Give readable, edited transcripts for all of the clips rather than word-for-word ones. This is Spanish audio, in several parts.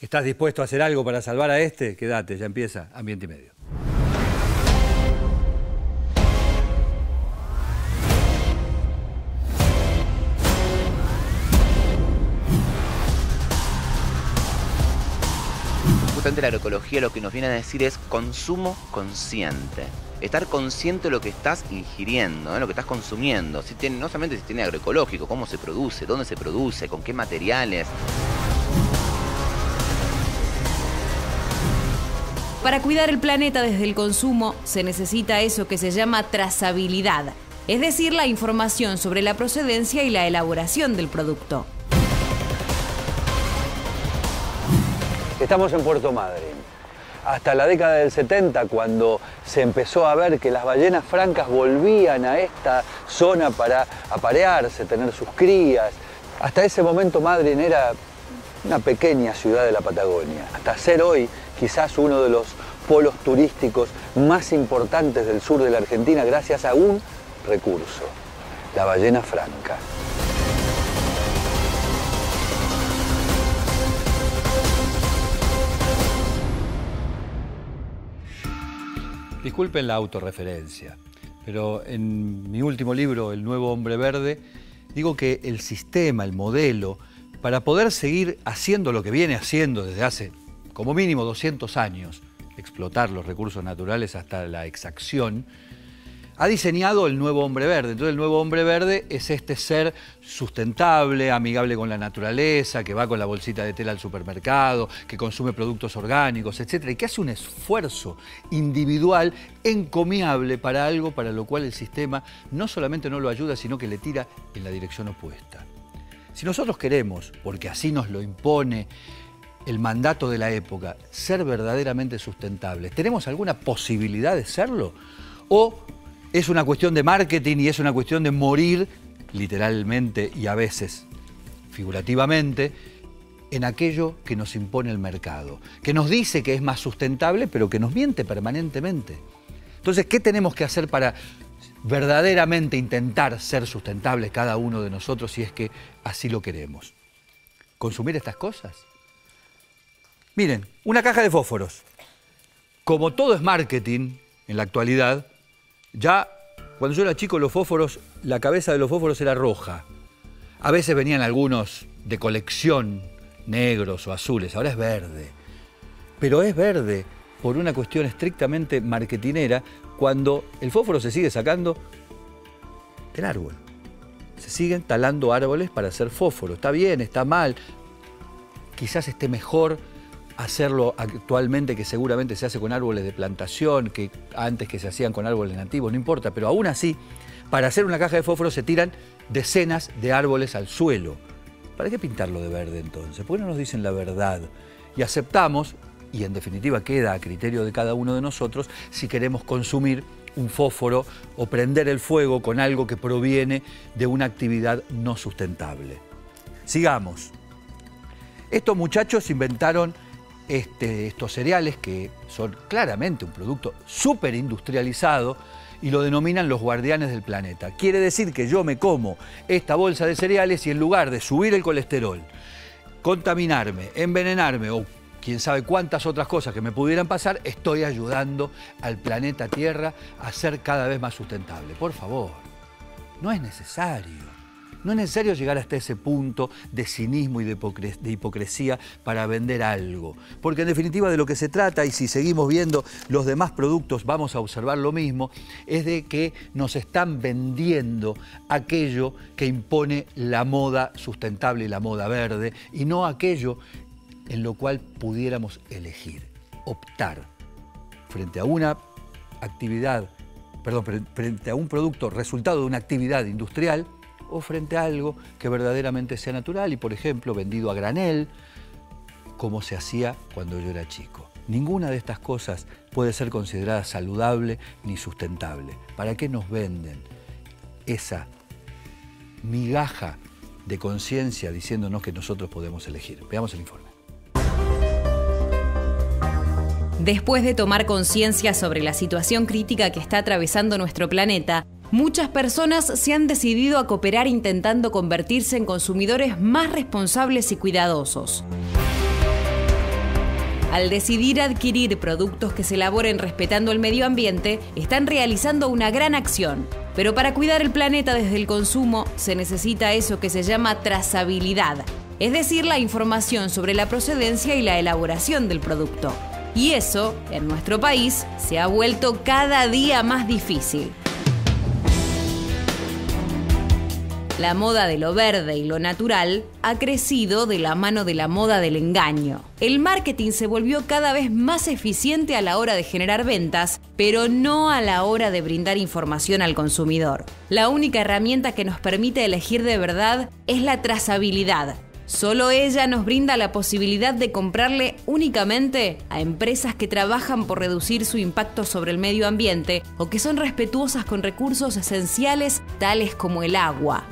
¿Estás dispuesto a hacer algo para salvar a este? Quédate, ya empieza Ambiente y Medio. Justamente la agroecología lo que nos viene a decir es consumo consciente. Estar consciente de lo que estás ingiriendo, ¿no? Lo que estás consumiendo. No solamente si tiene agroecológico, cómo se produce, dónde se produce, con qué materiales. Para cuidar el planeta desde el consumo se necesita eso que se llama trazabilidad, es decir, la información sobre la procedencia y la elaboración del producto. Estamos en Puerto Madryn. Hasta la década del 70, cuando se empezó a ver que las ballenas francas volvían a esta zona para aparearse, tener sus crías, hasta ese momento Madryn era una pequeña ciudad de la Patagonia, hasta ser hoy quizás uno de los polos turísticos más importantes del sur de la Argentina gracias a un recurso, la ballena franca. Disculpen la autorreferencia, pero en mi último libro, El Nuevo Hombre Verde, digo que el sistema, el modelo, para poder seguir haciendo lo que viene haciendo desde hace como mínimo 200 años, explotar los recursos naturales hasta la exacción, ha diseñado el Nuevo Hombre Verde. Entonces el Nuevo Hombre Verde es este ser sustentable, amigable con la naturaleza, que va con la bolsita de tela al supermercado, que consume productos orgánicos, etc. Y que hace un esfuerzo individual encomiable para algo para lo cual el sistema no solamente no lo ayuda, sino que le tira en la dirección opuesta. Si nosotros queremos, porque así nos lo impone el mandato de la época, ser verdaderamente sustentables, ¿tenemos alguna posibilidad de serlo? ¿O es una cuestión de marketing y es una cuestión de morir, literalmente y a veces figurativamente, en aquello que nos impone el mercado, que nos dice que es más sustentable, pero que nos miente permanentemente? Entonces, ¿qué tenemos que hacer para verdaderamente intentar ser sustentables cada uno de nosotros si es que así lo queremos? ¿Consumir estas cosas? Miren, una caja de fósforos. Como todo es marketing en la actualidad, ya cuando yo era chico los fósforos, la cabeza de los fósforos era roja. A veces venían algunos de colección, negros o azules, ahora es verde. Pero es verde por una cuestión estrictamente marketinera cuando el fósforo se sigue sacando del árbol. Se siguen talando árboles para hacer fósforo. Está bien, está mal. Quizás esté mejor hacerlo actualmente, que seguramente se hace con árboles de plantación, que antes que se hacían con árboles nativos, no importa, pero aún así, para hacer una caja de fósforo se tiran decenas de árboles al suelo. ¿Para qué pintarlo de verde entonces? ¿Por qué no nos dicen la verdad? Y aceptamos, y en definitiva queda a criterio de cada uno de nosotros, si queremos consumir un fósforo o prender el fuego con algo que proviene de una actividad no sustentable. Sigamos. Estos muchachos inventaron estos cereales que son claramente un producto súper industrializado y lo denominan los guardianes del planeta. Quiere decir que yo me como esta bolsa de cereales y en lugar de subir el colesterol, contaminarme, envenenarme o quién sabe cuántas otras cosas que me pudieran pasar, estoy ayudando al planeta Tierra a ser cada vez más sustentable. Por favor, no es necesario. No es necesario llegar hasta ese punto de cinismo y de hipocresía para vender algo. Porque en definitiva de lo que se trata, y si seguimos viendo los demás productos vamos a observar lo mismo, es de que nos están vendiendo aquello que impone la moda sustentable y la moda verde, y no aquello en lo cual pudiéramos elegir, optar frente a una actividad, frente a un producto resultado de una actividad industrial, o frente a algo que verdaderamente sea natural y, por ejemplo, vendido a granel, como se hacía cuando yo era chico. Ninguna de estas cosas puede ser considerada saludable ni sustentable. ¿Para qué nos venden esa migaja de conciencia diciéndonos que nosotros podemos elegir? Veamos el informe. Después de tomar conciencia sobre la situación crítica que está atravesando nuestro planeta, muchas personas se han decidido a cooperar intentando convertirse en consumidores más responsables y cuidadosos. Al decidir adquirir productos que se elaboren respetando el medio ambiente, están realizando una gran acción. Pero para cuidar el planeta desde el consumo, se necesita eso que se llama trazabilidad, es decir, la información sobre la procedencia y la elaboración del producto. Y eso, en nuestro país, se ha vuelto cada día más difícil. La moda de lo verde y lo natural ha crecido de la mano de la moda del engaño. El marketing se volvió cada vez más eficiente a la hora de generar ventas, pero no a la hora de brindar información al consumidor. La única herramienta que nos permite elegir de verdad es la trazabilidad. Solo ella nos brinda la posibilidad de comprarle únicamente a empresas que trabajan por reducir su impacto sobre el medio ambiente o que son respetuosas con recursos esenciales tales como el agua.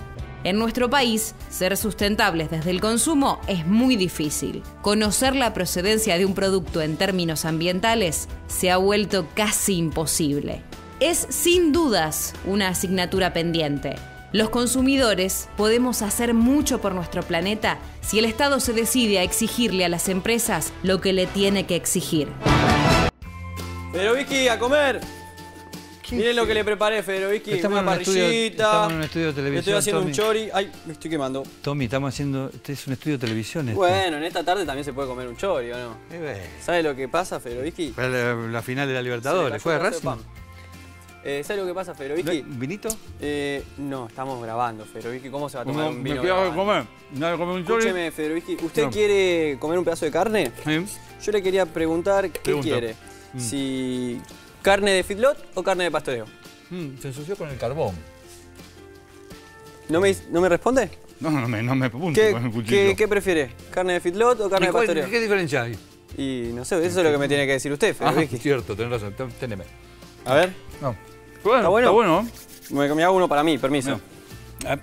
En nuestro país, ser sustentables desde el consumo es muy difícil. Conocer la procedencia de un producto en términos ambientales se ha vuelto casi imposible. Es sin dudas una asignatura pendiente. Los consumidores podemos hacer mucho por nuestro planeta si el Estado se decide a exigirle a las empresas lo que le tiene que exigir. Federoviski, a comer. Miren lo que le preparé, Federoviski. Una parrillita. Estamos en un estudio de televisión. Estoy haciendo Tommy. un chori. Ay, me estoy quemando. Tommy, estamos haciendo... Este es un estudio de televisión. Bueno, en esta tarde también se puede comer un chori, ¿o no? ¿Sabe lo que pasa, Federoviski? La final de la Libertadores. ¿Fue de Racing? ¿Sabe lo que pasa, Federoviski? ¿Vinito? No, estamos grabando, Federoviski. ¿Cómo se va a tomar un vino? Me quiero comer. ¿No comer un chori? Escúcheme, Federoviski. ¿Usted quiere comer un pedazo de carne? ¿Sí? Yo le quería preguntar qué quiere. Si carne de feedlot o carne de pastoreo. Se ensució con el carbón. ¿No me responde? No me apunto con el cuchillo. ¿Qué prefiere? ¿Carne de feedlot o carne de pastoreo? ¿Qué diferencia hay? Y no sé, eso es lo que me tiene que decir usted, Federoviski. Cierto, tenés razón. Téneme. A ver. No. ¿Está bueno? Está bueno. Me hago uno para mí, permiso. No.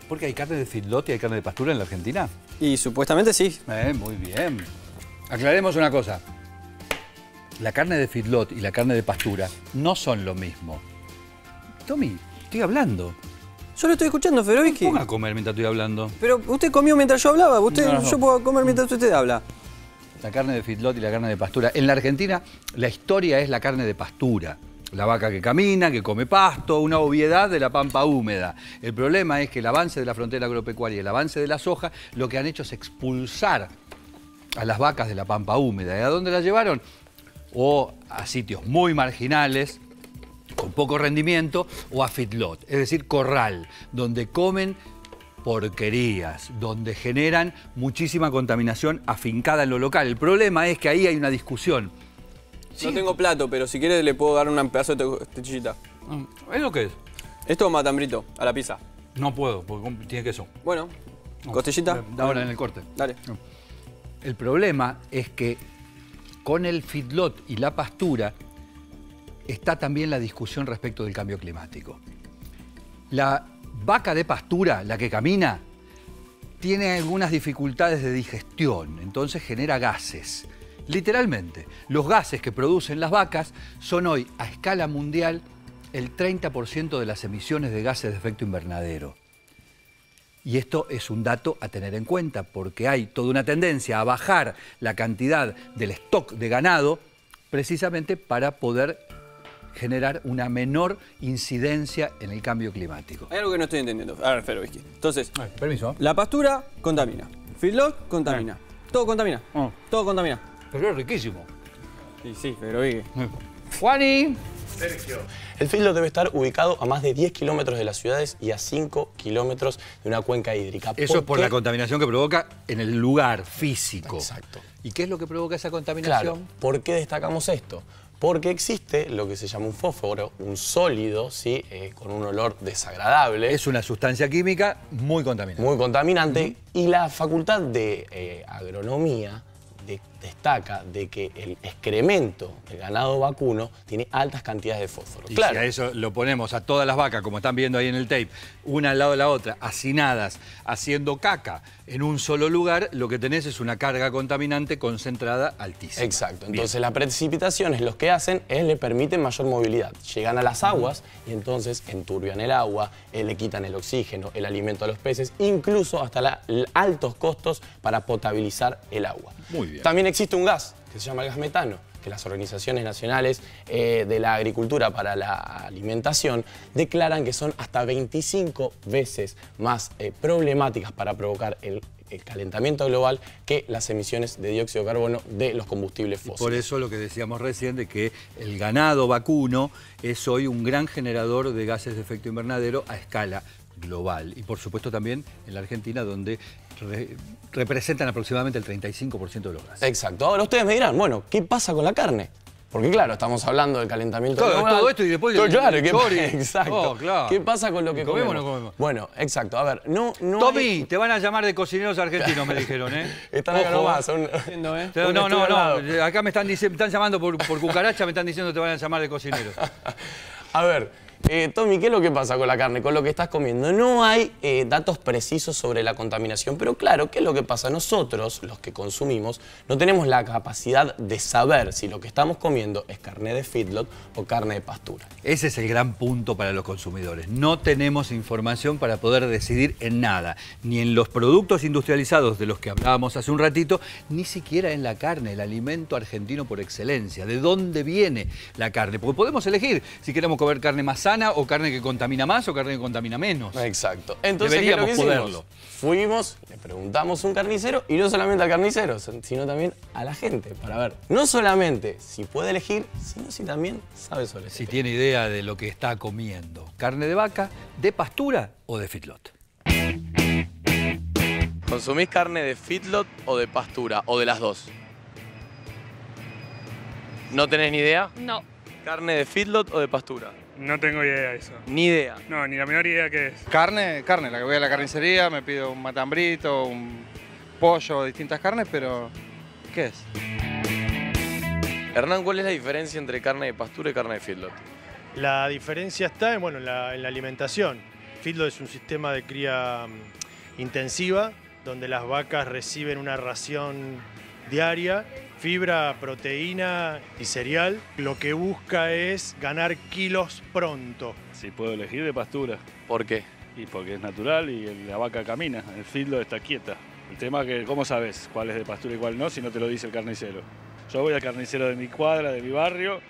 ¿Porque hay carne de feedlot y hay carne de pastura en la Argentina? Y supuestamente sí. Muy bien. Aclaremos una cosa. La carne de feedlot y la carne de pastura no son lo mismo. Tommy, estoy hablando. Yo lo estoy escuchando, Federoviski. Ponga a comer mientras estoy hablando. Pero usted comió mientras yo hablaba. No. Yo puedo comer mientras usted habla. La carne de feedlot y la carne de pastura. En la Argentina, la historia es la carne de pastura. La vaca que camina, que come pasto, una obviedad de la pampa húmeda. El problema es que el avance de la frontera agropecuaria y el avance de la soja lo que han hecho es expulsar a las vacas de la pampa húmeda. ¿Y a dónde las llevaron? O a sitios muy marginales, con poco rendimiento, o a feedlot, es decir, corral, donde comen porquerías, donde generan muchísima contaminación afincada en lo local. El problema es que ahí hay una discusión. No tengo plato, pero si quiere le puedo dar un pedazo de techillita. ¿Es lo que es? Esto es matambrito, a la pizza. No puedo, porque tiene queso. Bueno, costillita. Ahora en el corte. Dale. El problema es que con el feedlot y la pastura está también la discusión respecto del cambio climático. La vaca de pastura, la que camina, tiene algunas dificultades de digestión, entonces genera gases. Literalmente, los gases que producen las vacas son hoy, a escala mundial, el 30% de las emisiones de gases de efecto invernadero. Y esto es un dato a tener en cuenta, porque hay toda una tendencia a bajar la cantidad del stock de ganado precisamente para poder generar una menor incidencia en el cambio climático. Hay algo que no estoy entendiendo. A ver, Federoviski. Entonces, permiso. La pastura contamina. Feedlot contamina. Todo contamina. Todo contamina. Pero es riquísimo. Sí, Federoviski. Juani. Sergio. El feedlot debe estar ubicado a más de 10 kilómetros de las ciudades y a 5 kilómetros de una cuenca hídrica. Eso es por la contaminación que provoca en el lugar físico. Exacto. ¿Y qué es lo que provoca esa contaminación? Claro. ¿Por qué destacamos esto? Porque existe lo que se llama un fósforo, un sólido, ¿sí? Con un olor desagradable. Es una sustancia química muy contaminante. Muy contaminante. Y la facultad de agronomía destaca de que el excremento del ganado vacuno tiene altas cantidades de fósforo. Y si a eso lo ponemos a todas las vacas, como están viendo ahí en el tape, una al lado de la otra, hacinadas, haciendo caca en un solo lugar, lo que tenés es una carga contaminante concentrada altísima. Exacto. Entonces las precipitaciones lo que hacen es le permiten mayor movilidad. Llegan a las aguas y entonces enturbian el agua, le quitan el oxígeno, el alimento a los peces, incluso hasta altos costos para potabilizar el agua. Muy bien. También existe un gas que se llama el gas metano, que las organizaciones nacionales de la agricultura para la alimentación declaran que son hasta 25 veces más problemáticas para provocar el calentamiento global que las emisiones de dióxido de carbono de los combustibles fósiles. Por eso lo que decíamos recién de que el ganado vacuno es hoy un gran generador de gases de efecto invernadero a escala global. Y por supuesto también en la Argentina, donde representan aproximadamente el 35% de los gases. Exacto. Ahora ustedes me dirán, bueno, ¿qué pasa con la carne? Porque claro, estamos hablando del calentamiento global. Todo esto y después claro, exacto. Claro. ¿Qué pasa con lo que comemos? No comemos. Bueno, exacto. A ver, no Tommy, hay... te van a llamar de cocineros argentinos, me dijeron, ¿eh? Están acá nomás. No. Acá me están llamando por cucaracha, me están diciendo que te van a llamar de cocineros. A ver, Tommy, ¿qué es lo que pasa con la carne, con lo que estás comiendo? No hay datos precisos sobre la contaminación, pero claro, ¿qué es lo que pasa? Nosotros, los que consumimos, no tenemos la capacidad de saber si lo que estamos comiendo es carne de feedlot o carne de pastura. Ese es el gran punto para los consumidores. No tenemos información para poder decidir en nada, ni en los productos industrializados de los que hablábamos hace un ratito, ni siquiera en la carne, el alimento argentino por excelencia. ¿De dónde viene la carne? Porque podemos elegir si queremos comer carne más sana o carne que contamina más o carne que contamina menos. Exacto. Entonces, deberíamos poderlo. Fuimos, le preguntamos a un carnicero, y no solamente al carnicero, sino también a la gente, para ver no solamente si puede elegir, sino si también sabe sobre Si tiene idea de lo que está comiendo. ¿Carne de vaca, de pastura o de feedlot? ¿Consumís carne de feedlot o de pastura? ¿O de las dos? ¿No tenés ni idea? No. ¿Carne de feedlot o de pastura? No tengo idea de eso. Ni idea. No, ni la menor idea qué es. Carne, la que voy a la carnicería, me pido un matambrito, un pollo, distintas carnes, pero ¿qué es? Hernán, ¿cuál es la diferencia entre carne de pastura y carne de feedlot? La diferencia está en la alimentación. Feedlot es un sistema de cría intensiva, donde las vacas reciben una ración diaria, fibra, proteína y cereal. Lo que busca es ganar kilos pronto. Si puedo elegir, de pastura. ¿Por qué? Y porque es natural y la vaca camina, el feedlot está quieta. El tema es que, ¿cómo sabes cuál es de pastura y cuál no si no te lo dice el carnicero? Yo voy al carnicero de mi cuadra, de mi barrio,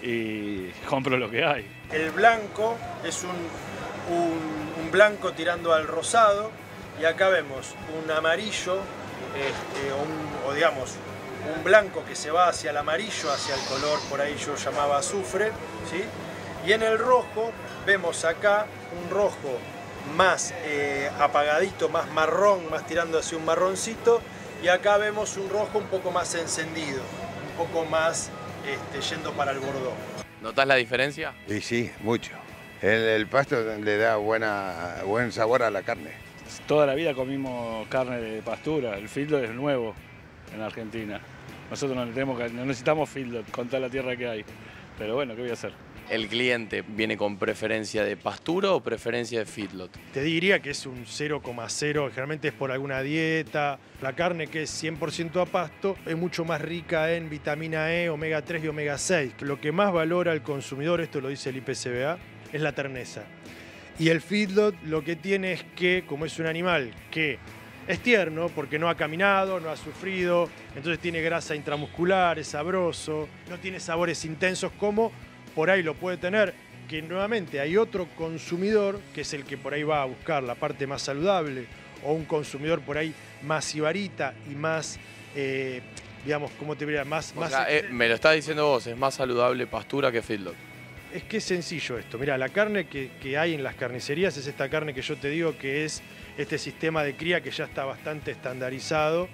y compro lo que hay. El blanco es un blanco tirando al rosado, y acá vemos un amarillo, un blanco que se va hacia el amarillo, hacia el color, por ahí yo llamaba azufre, ¿sí? Y en el rojo vemos acá un rojo más apagadito, más marrón, más tirando hacia un marroncito, y acá vemos un rojo un poco más encendido, un poco más yendo para el bordó. ¿Notás la diferencia? Sí, mucho. El pasto le da buen sabor a la carne. Toda la vida comimos carne de pastura, el feedlot es nuevo en Argentina. Nosotros no necesitamos feedlot con toda la tierra que hay, pero bueno, ¿qué voy a hacer? ¿El cliente viene con preferencia de pastura o preferencia de feedlot? Te diría que es un 0,0, generalmente es por alguna dieta. La carne que es 100% a pasto es mucho más rica en vitamina E, omega 3 y omega 6. Lo que más valora al consumidor, esto lo dice el IPCBA, es la terneza. Y el feedlot lo que tiene es que, como es un animal que es tierno porque no ha caminado, no ha sufrido, entonces tiene grasa intramuscular, es sabroso, no tiene sabores intensos como por ahí lo puede tener, que nuevamente hay otro consumidor que es el que por ahí va a buscar la parte más saludable, o un consumidor por ahí más sibarita y más, ¿cómo te diría? Me lo estás diciendo vos, es más saludable pastura que feedlot. Es que es sencillo esto. Mirá, la carne que hay en las carnicerías es esta carne que yo te digo que es este sistema de cría que ya está bastante estandarizado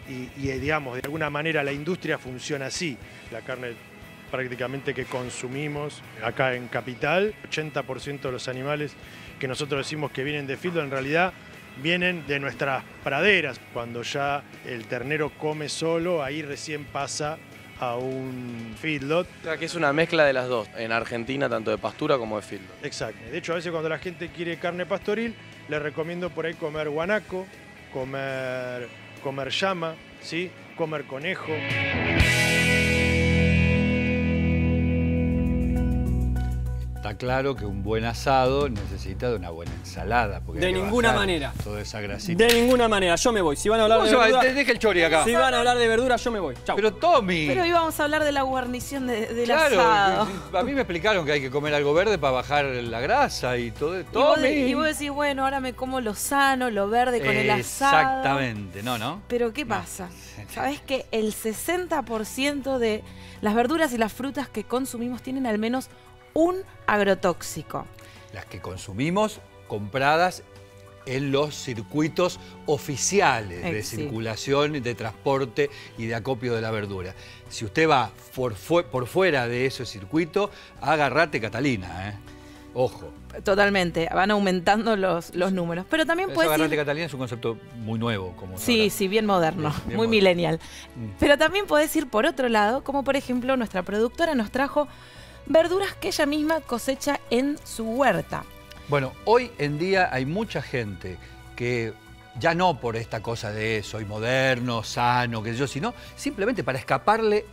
y de alguna manera la industria funciona así. La carne prácticamente que consumimos acá en Capital, 80% de los animales que nosotros decimos que vienen de feedlot en realidad vienen de nuestras praderas. Cuando ya el ternero come solo, ahí recién pasa a un feedlot. O sea, que es una mezcla de las dos, en Argentina tanto de pastura como de feedlot. Exacto. De hecho, a veces cuando la gente quiere carne pastoril, les recomiendo por ahí comer guanaco, comer llama, ¿sí? Comer conejo. Está claro que un buen asado necesita de una buena ensalada. Porque De hay que ninguna bajar manera. toda esa grasita. De ninguna manera. Yo me voy. Si van a hablar ¿Cómo de se va? verdura... Deja el chori acá. Si van a hablar de verdura, yo me voy. Chau. Pero Tommy... Pero íbamos a hablar de la guarnición del claro, asado. a mí me explicaron que hay que comer algo verde para bajar la grasa y todo. Y vos decís, bueno, ahora me como lo sano, lo verde con el asado. Exactamente, no. Pero ¿qué pasa? ¿Sabés que el 60% de las verduras y las frutas que consumimos tienen al menos un agrotóxico? Las que consumimos compradas en los circuitos oficiales de circulación, de transporte y de acopio de la verdura. Si usted va por fuera de ese circuito, agárrate Catalina, Ojo. Totalmente, van aumentando los números. Pero también puede ser... Agárrate Catalina es un concepto muy nuevo. Como sí, bien moderno, bien muy moderno. Millennial. Pero también podés ir por otro lado, como por ejemplo nuestra productora nos trajo verduras que ella misma cosecha en su huerta. Bueno, hoy en día hay mucha gente que ya no por esta cosa de soy moderno, sano, qué sé yo, sino simplemente para escaparle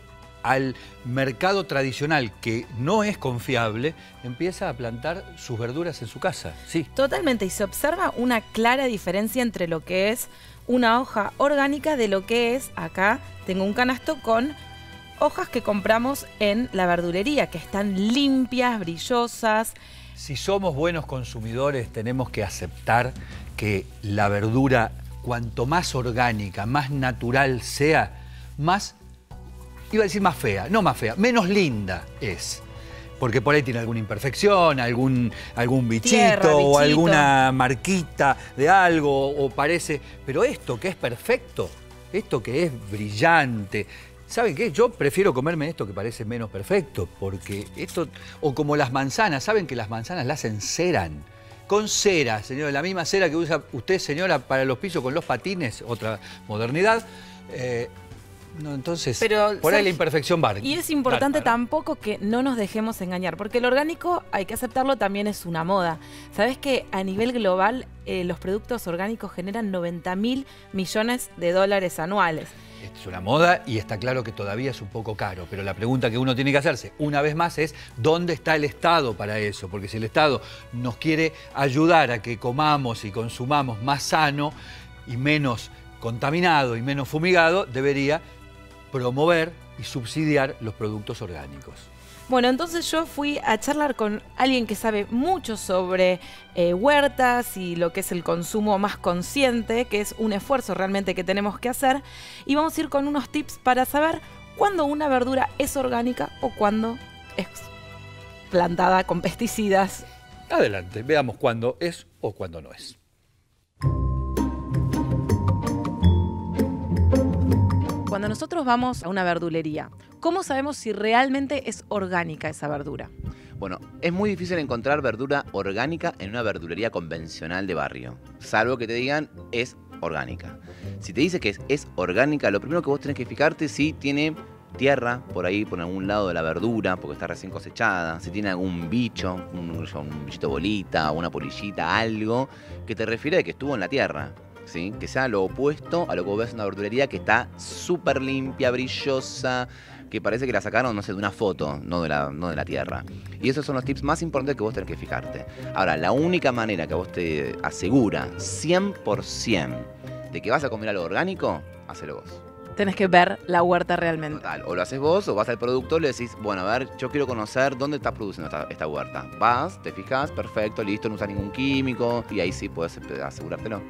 al mercado tradicional, que no es confiable, empieza a plantar sus verduras en su casa. Sí. Totalmente, y se observa una clara diferencia entre lo que es una hoja orgánica de lo que es, acá tengo un canasto con hojas que compramos en la verdulería, que están limpias, brillosas. Si somos buenos consumidores, tenemos que aceptar que la verdura, cuanto más orgánica, más natural sea, más, iba a decir más fea, no más fea, menos linda es. Porque por ahí tiene alguna imperfección, algún bichito o alguna marquita de algo, o parece... Pero esto que es perfecto, esto que es brillante... ¿Saben qué? Yo prefiero comerme esto que parece menos perfecto, porque esto... O como las manzanas, ¿saben que las manzanas las enceran? Con cera, señora, la misma cera que usa usted, señora, para los pisos con los patines, otra modernidad. No, entonces, pero, por ahí la imperfección va. Y es importante tampoco que no nos dejemos engañar, porque el orgánico, hay que aceptarlo, también es una moda. ¿Sabés que a nivel global los productos orgánicos generan 90.000 millones de dólares anuales? Es una moda y está claro que todavía es un poco caro, pero la pregunta que uno tiene que hacerse una vez más es ¿dónde está el Estado para eso? Porque si el Estado nos quiere ayudar a que comamos y consumamos más sano y menos contaminado y menos fumigado, debería promover y subsidiar los productos orgánicos. Bueno, entonces yo fui a charlar con alguien que sabe mucho sobre huertas y lo que es el consumo más consciente, que es un esfuerzo realmente que tenemos que hacer. Y vamos a ir con unos tips para saber cuándo una verdura es orgánica o cuándo es plantada con pesticidas. Adelante, veamos cuándo es o cuándo no es. Cuando nosotros vamos a una verdulería, ¿cómo sabemos si realmente es orgánica esa verdura? Bueno, es muy difícil encontrar verdura orgánica en una verdulería convencional de barrio, salvo que te digan es orgánica. Si te dice que es orgánica, lo primero que vos tenés que fijarte es si tiene tierra por ahí, por algún lado de la verdura, porque está recién cosechada, si tiene algún bicho, un bichito bolita, una polillita, algo que te refiere a que estuvo en la tierra. ¿Sí? Que sea lo opuesto a lo que vos ves en una verdulería que está súper limpia, brillosa, que parece que la sacaron, no sé, de una foto, no de la tierra. Y esos son los tips más importantes que vos tenés que fijarte. Ahora, la única manera que vos te asegura 100% de que vas a comer algo orgánico, hacelo vos. Tenés que ver la huerta realmente. Total, o lo haces vos o vas al productor y le decís, bueno, a ver, yo quiero conocer dónde está produciendo esta huerta. Vas, te fijas, perfecto, listo, no usa ningún químico y ahí sí puedes asegurártelo.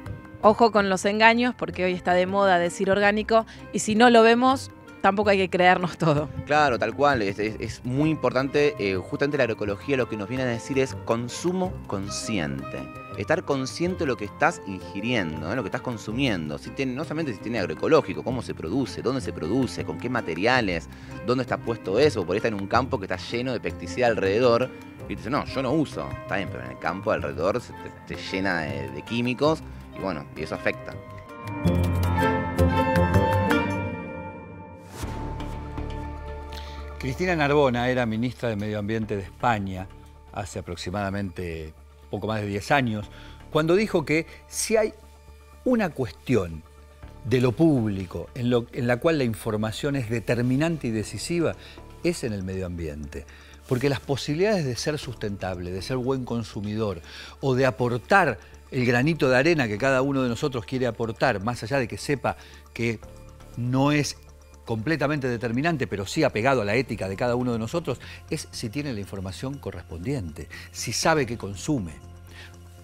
Ojo con los engaños, porque hoy está de moda decir orgánico y si no lo vemos, tampoco hay que creernos todo. Claro, tal cual, es muy importante, justamente la agroecología lo que nos viene a decir es consumo consciente. Estar consciente de lo que estás ingiriendo, lo que estás consumiendo. No solamente si tiene agroecológico, cómo se produce, dónde se produce, con qué materiales, dónde está puesto eso. Por ahí está en un campo que está lleno de pesticida alrededor y te dice, no, yo no uso. Está bien, pero en el campo alrededor te llena de químicos y bueno, y eso afecta. Cristina Narbona era ministra de Medio Ambiente de España hace aproximadamente poco más de 10 años, cuando dijo que si hay una cuestión de lo público en la cual la información es determinante y decisiva, es en el medio ambiente. porque las posibilidades de ser sustentable, de ser buen consumidor o de aportar el granito de arena que cada uno de nosotros quiere aportar, más allá de que sepa que no es completamente determinante, pero sí apegado a la ética de cada uno de nosotros, es si tiene la información correspondiente, si sabe qué consume.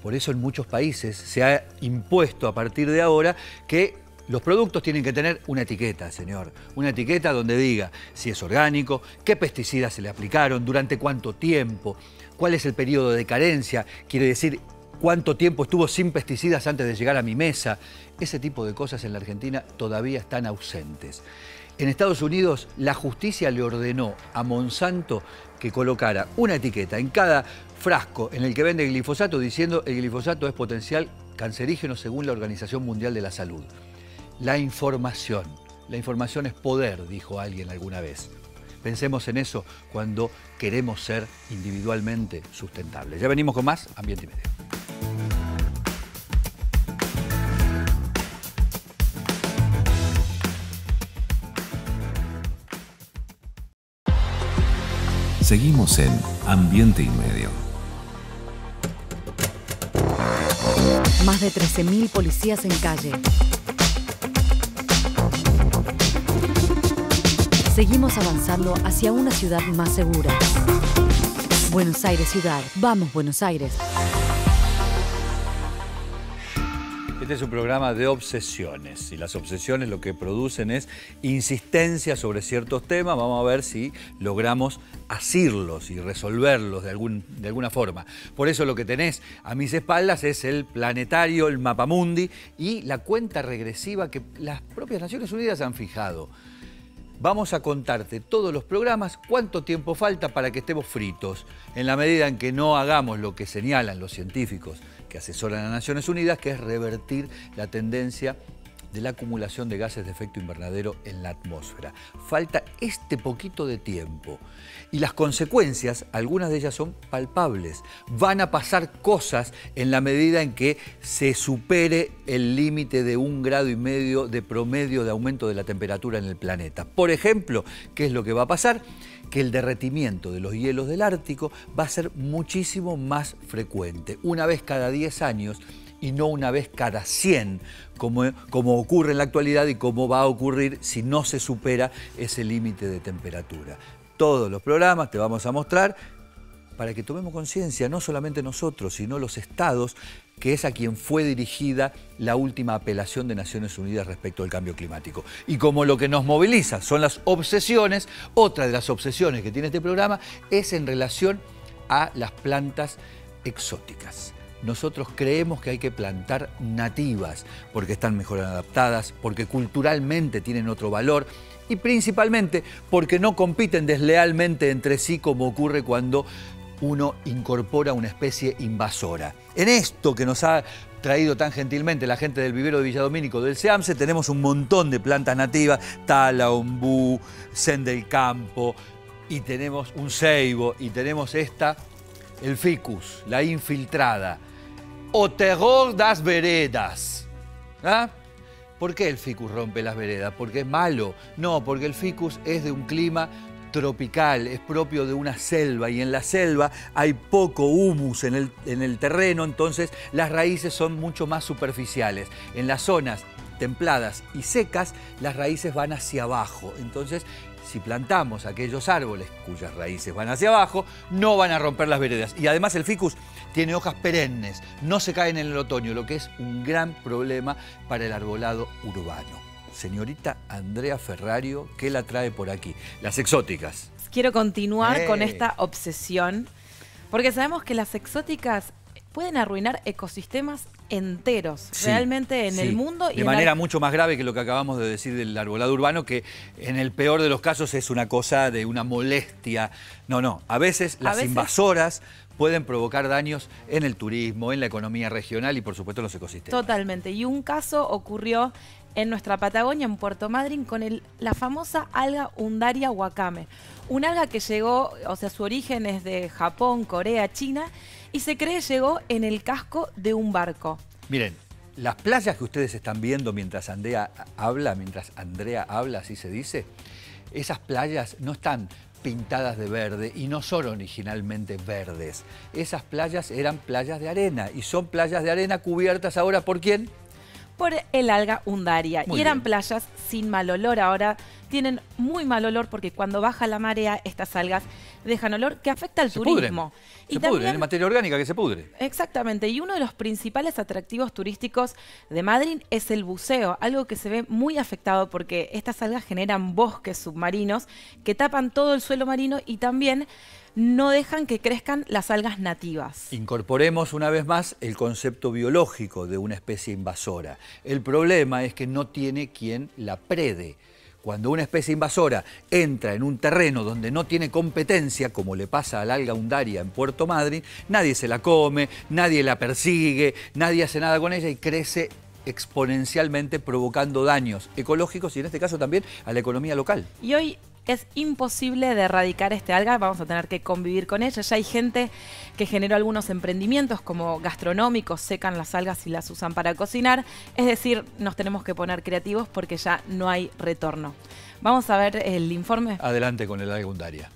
Por eso en muchos países se ha impuesto a partir de ahora que los productos tienen que tener una etiqueta, señor. Una etiqueta donde diga si es orgánico, qué pesticidas se le aplicaron, durante cuánto tiempo, cuál es el periodo de carencia, quiere decir cuánto tiempo estuvo sin pesticidas antes de llegar a mi mesa. Ese tipo de cosas en la Argentina todavía están ausentes. En Estados Unidos, la justicia le ordenó a Monsanto que colocara una etiqueta en cada frasco en el que vende glifosato diciendo el glifosato es potencial cancerígeno según la Organización Mundial de la Salud. La información es poder, dijo alguien alguna vez. Pensemos en eso cuando queremos ser individualmente sustentables. Ya venimos con más Ambiente y Medio. Seguimos en Ambiente y Medio. Más de 13.000 policías en calle. Seguimos avanzando hacia una ciudad más segura. Buenos Aires ciudad. Vamos, Buenos Aires. Este es un programa de obsesiones y las obsesiones lo que producen es insistencia sobre ciertos temas. Vamos a ver si logramos asirlos y resolverlos de alguna forma. Por eso lo que tenés a mis espaldas es el planetario, el mapamundi y la cuenta regresiva que las propias Naciones Unidas han fijado. Vamos a contarte todos los programas, cuánto tiempo falta para que estemos fritos, en la medida en que no hagamos lo que señalan los científicos que asesoran a Naciones Unidas, que es revertir la tendencia de la acumulación de gases de efecto invernadero en la atmósfera. Falta este poquito de tiempo y las consecuencias, algunas de ellas son palpables. Van a pasar cosas en la medida en que se supere el límite de 1,5 grados de promedio de aumento de la temperatura en el planeta. Por ejemplo, ¿qué es lo que va a pasar? Que el derretimiento de los hielos del Ártico va a ser muchísimo más frecuente, una vez cada 10 años y no una vez cada 100, como ocurre en la actualidad y como va a ocurrir si no se supera ese límite de temperatura. Todos los programas te vamos a mostrar para que tomemos conciencia, no solamente nosotros, sino los estados, que es a quien fue dirigida la última apelación de Naciones Unidas respecto al cambio climático. Y como lo que nos moviliza son las obsesiones, otra de las obsesiones que tiene este programa es en relación a las plantas exóticas. Nosotros creemos que hay que plantar nativas, porque están mejor adaptadas, porque culturalmente tienen otro valor y principalmente porque no compiten deslealmente entre sí como ocurre cuando uno incorpora una especie invasora. En esto que nos ha traído tan gentilmente la gente del vivero de Villadomínico del SEAMSE, tenemos un montón de plantas nativas, tala, ombú, sen del campo, y tenemos un ceibo, y tenemos esta, el ficus, la infiltrada, o terror das veredas. ¿Ah? ¿Por qué el ficus rompe las veredas? ¿Porque es malo? No, porque el ficus es de un clima tropical, es propio de una selva y en la selva hay poco humus en el terreno, entonces las raíces son mucho más superficiales. En las zonas templadas y secas, las raíces van hacia abajo. Entonces, si plantamos aquellos árboles cuyas raíces van hacia abajo, no van a romper las veredas. Y además el ficus tiene hojas perennes, no se caen en el otoño, lo que es un gran problema para el arbolado urbano. Señorita Andrea Ferrario, ¿qué la trae por aquí? Las exóticas. Quiero continuar con esta obsesión, porque sabemos que las exóticas pueden arruinar ecosistemas enteros, sí, realmente en el mundo. De manera mucho más grave que lo que acabamos de decir del arbolado urbano, que en el peor de los casos es una cosa de una molestia. No, a veces las invasoras pueden provocar daños en el turismo, en la economía regional y por supuesto en los ecosistemas. Totalmente, y un caso ocurrió en nuestra Patagonia, en Puerto Madryn, con la famosa alga Undaria wakame. Un alga que llegó, o sea, su origen es de Japón, Corea, China, y se cree llegó en el casco de un barco. Miren, las playas que ustedes están viendo mientras Andrea habla, así se dice, esas playas no están pintadas de verde y no son originalmente verdes. Esas playas eran playas de arena y son playas de arena cubiertas ahora ¿por quién? Por el alga undaria. Muy y eran bien. playas sin mal olor. Ahora tienen muy mal olor porque cuando baja la marea estas algas dejan olor que afecta al turismo. Se pudren, es materia orgánica que se pudre. Exactamente, y uno de los principales atractivos turísticos de Madryn es el buceo, algo que se ve muy afectado porque estas algas generan bosques submarinos que tapan todo el suelo marino y también no dejan que crezcan las algas nativas. Incorporemos una vez más el concepto biológico de una especie invasora. El problema es que no tiene quien la prede. Cuando una especie invasora entra en un terreno donde no tiene competencia, como le pasa al alga undaria en Puerto Madryn, nadie se la come, nadie la persigue, nadie hace nada con ella y crece exponencialmente provocando daños ecológicos y en este caso también a la economía local. Y hoy es imposible de erradicar este alga, vamos a tener que convivir con ella. Ya hay gente que generó algunos emprendimientos como gastronómicos, secan las algas y las usan para cocinar. Es decir, nos tenemos que poner creativos porque ya no hay retorno. Vamos a ver el informe. Adelante con el alga undaria.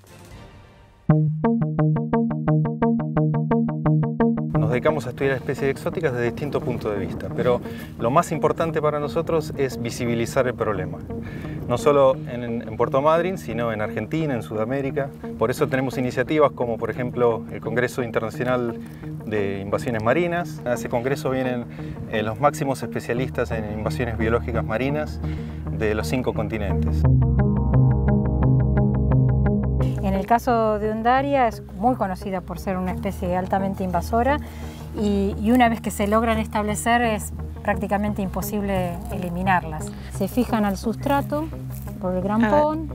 Nos dedicamos a estudiar especies exóticas desde distintos puntos de vista, pero lo más importante para nosotros es visibilizar el problema. No solo en Puerto Madryn, sino en Argentina, en Sudamérica. Por eso tenemos iniciativas como, por ejemplo, el Congreso Internacional de Invasiones Marinas. A ese congreso vienen los máximos especialistas en invasiones biológicas marinas de los 5 continentes. En el caso de Undaria es muy conocida por ser una especie altamente invasora y una vez que se logran establecer es prácticamente imposible eliminarlas. Se fijan al sustrato por el grampón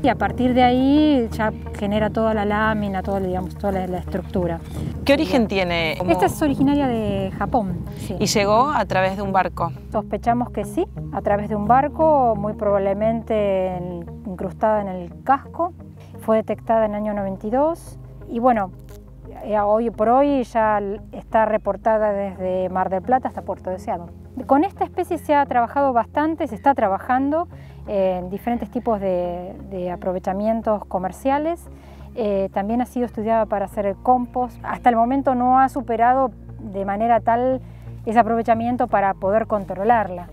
y a partir de ahí ya genera toda la lámina, toda la estructura. ¿Qué origen tiene? Esta es originaria de Japón. Sí. ¿Y llegó a través de un barco? Sospechamos que sí, a través de un barco, muy probablemente incrustada en el casco. Fue detectada en el año 92 y bueno, hoy por hoy ya está reportada desde Mar del Plata hasta Puerto Deseado. Con esta especie se ha trabajado bastante, se está trabajando en diferentes tipos de aprovechamientos comerciales. También ha sido estudiada para hacer el compost. Hasta el momento no ha superado de manera tal ese aprovechamiento para poder controlarla.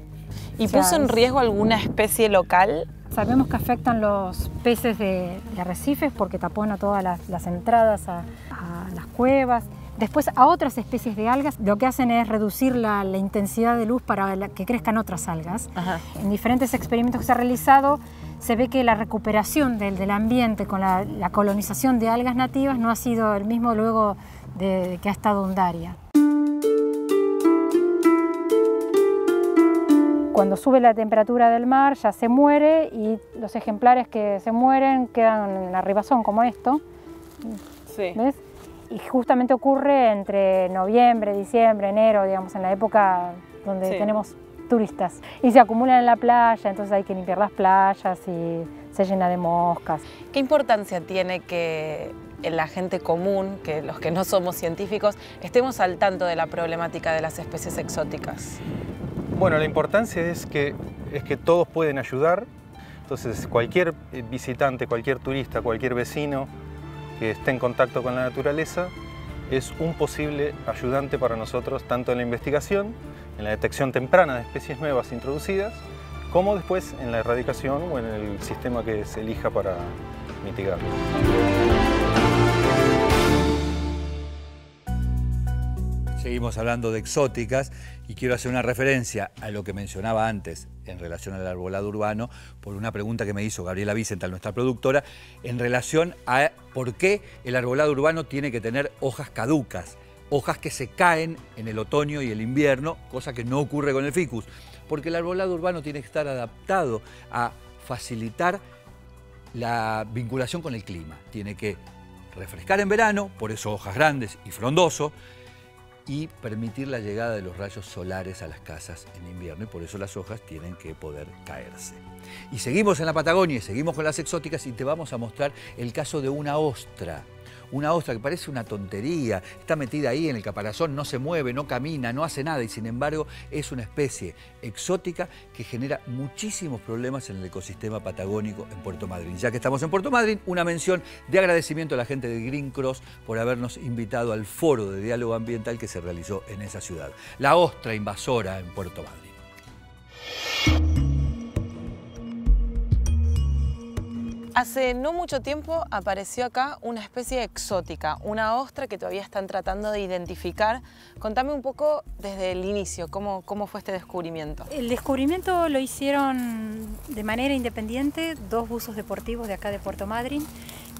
¿Y puso en riesgo alguna especie local? Sabemos que afectan los peces de arrecifes porque taponan todas las entradas a las cuevas. Después a otras especies de algas lo que hacen es reducir la intensidad de luz para que crezcan otras algas. Ajá. En diferentes experimentos que se ha realizado se ve que la recuperación del ambiente con la colonización de algas nativas no ha sido el mismo luego de que ha estado Undaria. Cuando sube la temperatura del mar ya se muere y los ejemplares que se mueren quedan en la ribazón como esto. Sí. ¿Ves? Y justamente ocurre entre noviembre, diciembre, enero, digamos, en la época donde tenemos turistas. Y se acumulan en la playa, entonces hay que limpiar las playas y se llena de moscas. ¿Qué importancia tiene que la gente común, que los que no somos científicos, estemos al tanto de la problemática de las especies exóticas? Bueno, la importancia es que todos pueden ayudar, entonces cualquier visitante, cualquier turista, cualquier vecino que esté en contacto con la naturaleza es un posible ayudante para nosotros, tanto en la investigación, en la detección temprana de especies nuevas introducidas, como después en la erradicación o en el sistema que se elija para mitigarlo. Seguimos hablando de exóticas y quiero hacer una referencia a lo que mencionaba antes en relación al arbolado urbano por una pregunta que me hizo Gabriela Vicental, nuestra productora, en relación a por qué el arbolado urbano tiene que tener hojas caducas, hojas que se caen en el otoño y el invierno, cosa que no ocurre con el ficus, porque el arbolado urbano tiene que estar adaptado a facilitar la vinculación con el clima. Tiene que refrescar en verano, por eso hojas grandes y frondoso, y permitir la llegada de los rayos solares a las casas en invierno y por eso las hojas tienen que poder caerse. Y seguimos en la Patagonia y seguimos con las exóticas y te vamos a mostrar el caso de una ostra. una ostra que parece una tontería, está metida ahí en el caparazón, no se mueve, no camina, no hace nada y sin embargo es una especie exótica que genera muchísimos problemas en el ecosistema patagónico en Puerto Madryn. Ya que estamos en Puerto Madryn, una mención de agradecimiento a la gente de Green Cross por habernos invitado al foro de diálogo ambiental que se realizó en esa ciudad. La ostra invasora en Puerto Madryn. Hace no mucho tiempo apareció acá una especie exótica, una ostra que todavía están tratando de identificar. Contame un poco desde el inicio, ¿cómo fue este descubrimiento? El descubrimiento lo hicieron de manera independiente 2 buzos deportivos de acá de Puerto Madryn,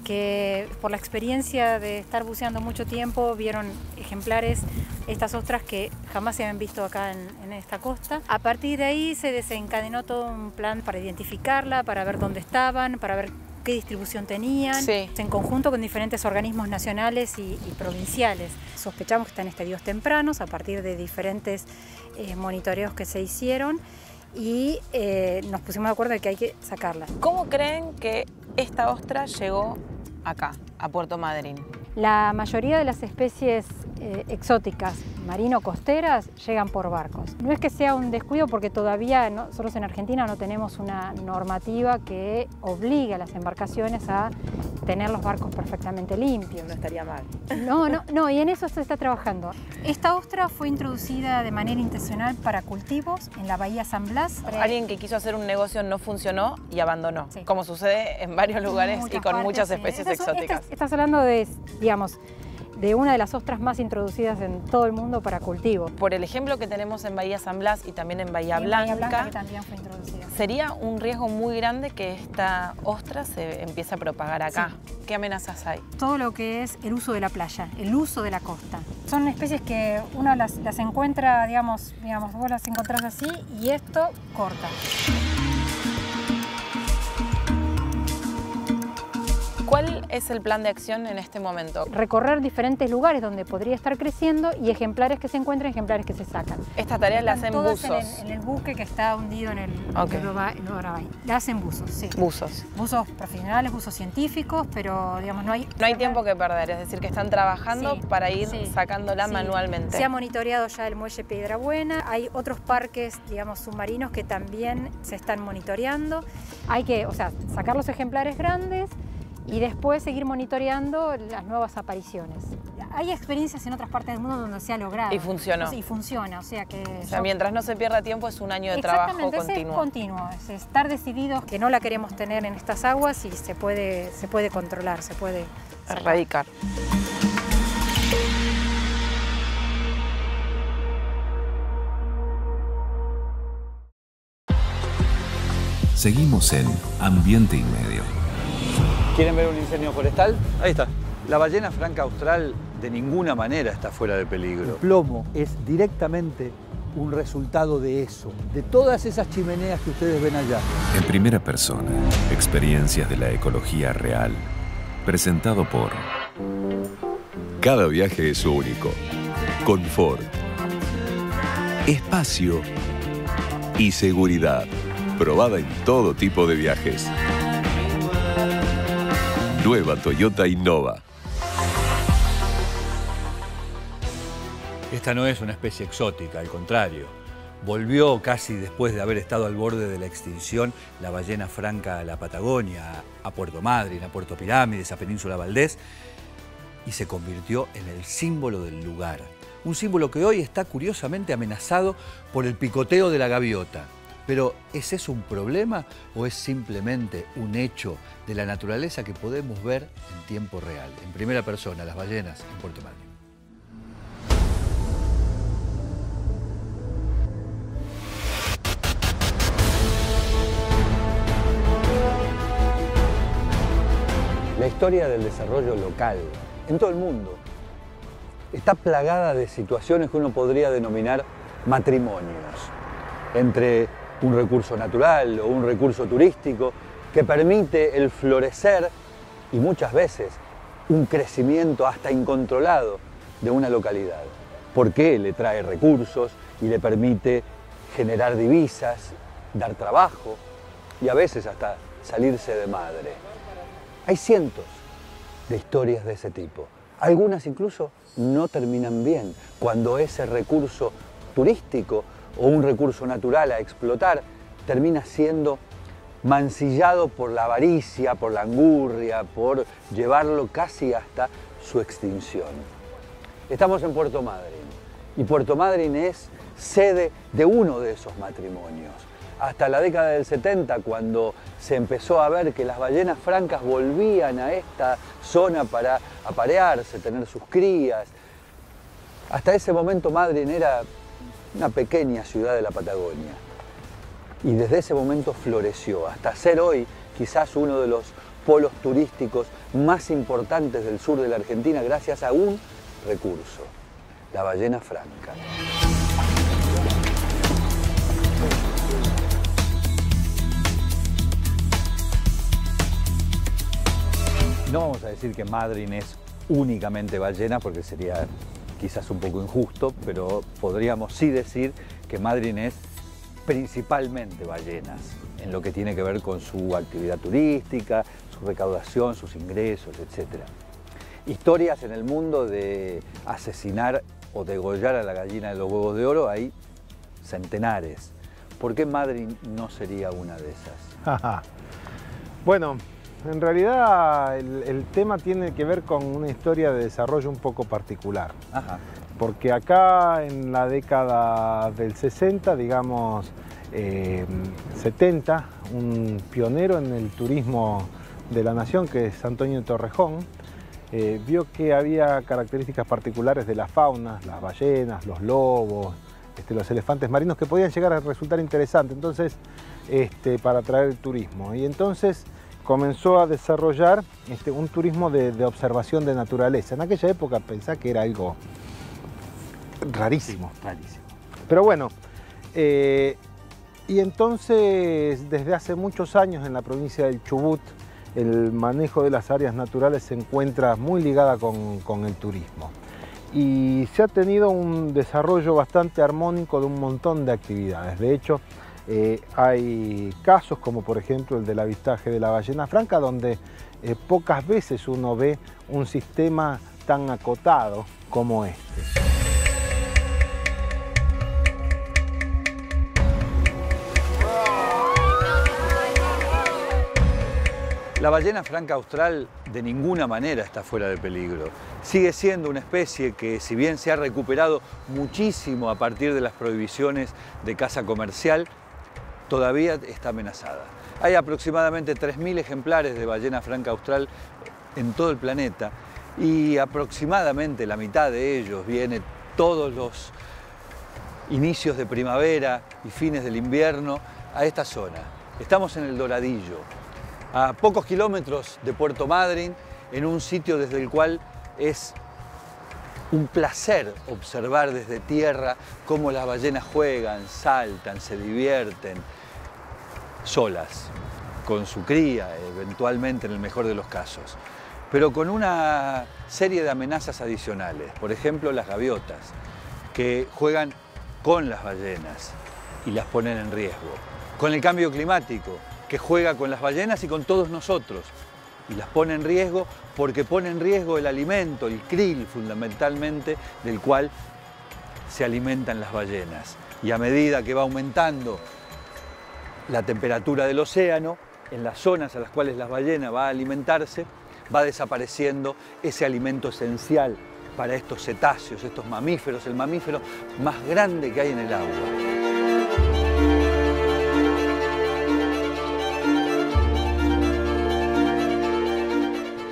que por la experiencia de estar buceando mucho tiempo vieron ejemplares, estas ostras que jamás se habían visto acá en esta costa. A partir de ahí se desencadenó todo un plan para identificarla, para ver dónde estaban, para ver qué distribución tenían, en conjunto con diferentes organismos nacionales y provinciales. Sospechamos que están en estadios tempranos a partir de diferentes monitoreos que se hicieron y nos pusimos de acuerdo de que hay que sacarla. ¿Cómo creen que esta ostra llegó acá, a Puerto Madryn? La mayoría de las especies exóticas marino-costeras llegan por barcos. No es que sea un descuido porque todavía nosotros en Argentina no tenemos una normativa que obligue a las embarcaciones a tener los barcos perfectamente limpios. No estaría mal. No, y en eso se está trabajando. Esta ostra fue introducida de manera intencional para cultivos en la bahía San Blas. Alguien que quiso hacer un negocio no funcionó y abandonó, como sucede en varios lugares y con muchas especies exóticas. Estás hablando de, digamos, de una de las ostras más introducidas en todo el mundo para cultivo. Por el ejemplo que tenemos en Bahía San Blas y también en Bahía Blanca, que también fue introducida. Sería un riesgo muy grande que esta ostra se empiece a propagar acá. Sí. ¿Qué amenazas hay? Todo lo que es el uso de la playa, el uso de la costa. Son especies que uno las encuentra, digamos, vos las encontrás así y esto corta. ¿Cuál es el plan de acción en este momento? Recorrer diferentes lugares donde podría estar creciendo y ejemplares que se encuentran, ejemplares que se sacan. Esta tarea la hacen buzos. En el buque que está hundido en el Urabay. La hacen buzos, sí. Buzos. Buzos profesionales, buzos científicos, pero digamos no hay tiempo que perder, es decir, que están trabajando para ir sacándola manualmente. Se ha monitoreado ya el muelle Piedrabuena, hay otros parques, digamos, submarinos que también se están monitoreando. Hay que, sacar los ejemplares grandes y después seguir monitoreando las nuevas apariciones. Hay experiencias en otras partes del mundo donde se ha logrado. Y funcionó. Y funciona, o sea que... mientras no se pierda tiempo es un año de trabajo continuo. Exactamente, es continuo. Es estar decididos que no la queremos tener en estas aguas y se puede controlar, se puede erradicar. Seguimos en Ambiente y Medio. ¿Quieren ver un incendio forestal? Ahí está. La ballena franca austral de ninguna manera está fuera de peligro. El plomo es directamente un resultado de eso, de todas esas chimeneas que ustedes ven allá. En primera persona, experiencias de la ecología real. Presentado por... Cada viaje es único. Confort. Espacio. Y seguridad. Probada en todo tipo de viajes. Nueva Toyota Innova. Esta no es una especie exótica, al contrario. Volvió casi después de haber estado al borde de la extinción la ballena franca a la Patagonia, a Puerto Madryn, a Puerto Pirámides, a Península Valdés, y se convirtió en el símbolo del lugar. Un símbolo que hoy está curiosamente amenazado por el picoteo de la gaviota. Pero, ¿es eso un problema o es simplemente un hecho de la naturaleza que podemos ver en tiempo real, en primera persona, las ballenas en Puerto Madryn? La historia del desarrollo local en todo el mundo está plagada de situaciones que uno podría denominar matrimonios entre un recurso natural o un recurso turístico que permite el florecer y muchas veces un crecimiento hasta incontrolado de una localidad, porque le trae recursos y le permite generar divisas, dar trabajo y a veces hasta salirse de madre. Hay cientos de historias de ese tipo. Algunas incluso no terminan bien, cuando ese recurso turístico o un recurso natural a explotar termina siendo mancillado por la avaricia, por la angurria, por llevarlo casi hasta su extinción. Estamos en Puerto Madryn y Puerto Madryn es sede de uno de esos matrimonios. Hasta la década del 70, cuando se empezó a ver que las ballenas francas volvían a esta zona para aparearse, tener sus crías, hasta ese momento Madryn era una pequeña ciudad de la Patagonia. Y desde ese momento floreció, hasta ser hoy quizás uno de los polos turísticos más importantes del sur de la Argentina, gracias a un recurso, la ballena franca. No vamos a decir que Madryn es únicamente ballena, porque sería quizás un poco injusto, pero podríamos sí decir que Madryn es principalmente ballenas, en lo que tiene que ver con su actividad turística, su recaudación, sus ingresos, etc. Historias en el mundo de asesinar o degollar a la gallina de los huevos de oro hay centenares. ¿Por qué Madryn no sería una de esas? Bueno, en realidad el tema tiene que ver con una historia de desarrollo un poco particular. Ajá. Porque acá en la década del 60, digamos 70, un pionero en el turismo de la nación, que es Antonio Torrejón, vio que había características particulares de la fauna, las ballenas, los lobos, los elefantes marinos, que podían llegar a resultar interesantes entonces, para atraer el turismo. Y entonces comenzó a desarrollar un turismo de observación de naturaleza. En aquella época pensá que era algo rarísimo. Rarísimo. Pero bueno, y entonces desde hace muchos años en la provincia del Chubut el manejo de las áreas naturales se encuentra muy ligada con el turismo. Y se ha tenido un desarrollo bastante armónico de un montón de actividades. De hecho, hay casos como por ejemplo el del avistaje de la ballena franca, donde pocas veces uno ve un sistema tan acotado como este. La ballena franca austral de ninguna manera está fuera de peligro. Sigue siendo una especie que, si bien se ha recuperado muchísimo a partir de las prohibiciones de caza comercial, todavía está amenazada. Hay aproximadamente 3.000 ejemplares de ballena franca austral en todo el planeta y aproximadamente la mitad de ellos viene todos los inicios de primavera y fines del invierno a esta zona. Estamos en el Doradillo, a pocos kilómetros de Puerto Madryn, en un sitio desde el cual es un placer observar desde tierra cómo las ballenas juegan, saltan, se divierten, solas, con su cría, eventualmente en el mejor de los casos, pero con una serie de amenazas adicionales. Por ejemplo, las gaviotas, que juegan con las ballenas y las ponen en riesgo. Con el cambio climático, que juega con las ballenas y con todos nosotros y las pone en riesgo porque pone en riesgo el alimento, el krill fundamentalmente, del cual se alimentan las ballenas. Y a medida que va aumentando la temperatura del océano, en las zonas a las cuales la ballena va a alimentarse, va desapareciendo ese alimento esencial para estos cetáceos, estos mamíferos, el mamífero más grande que hay en el agua.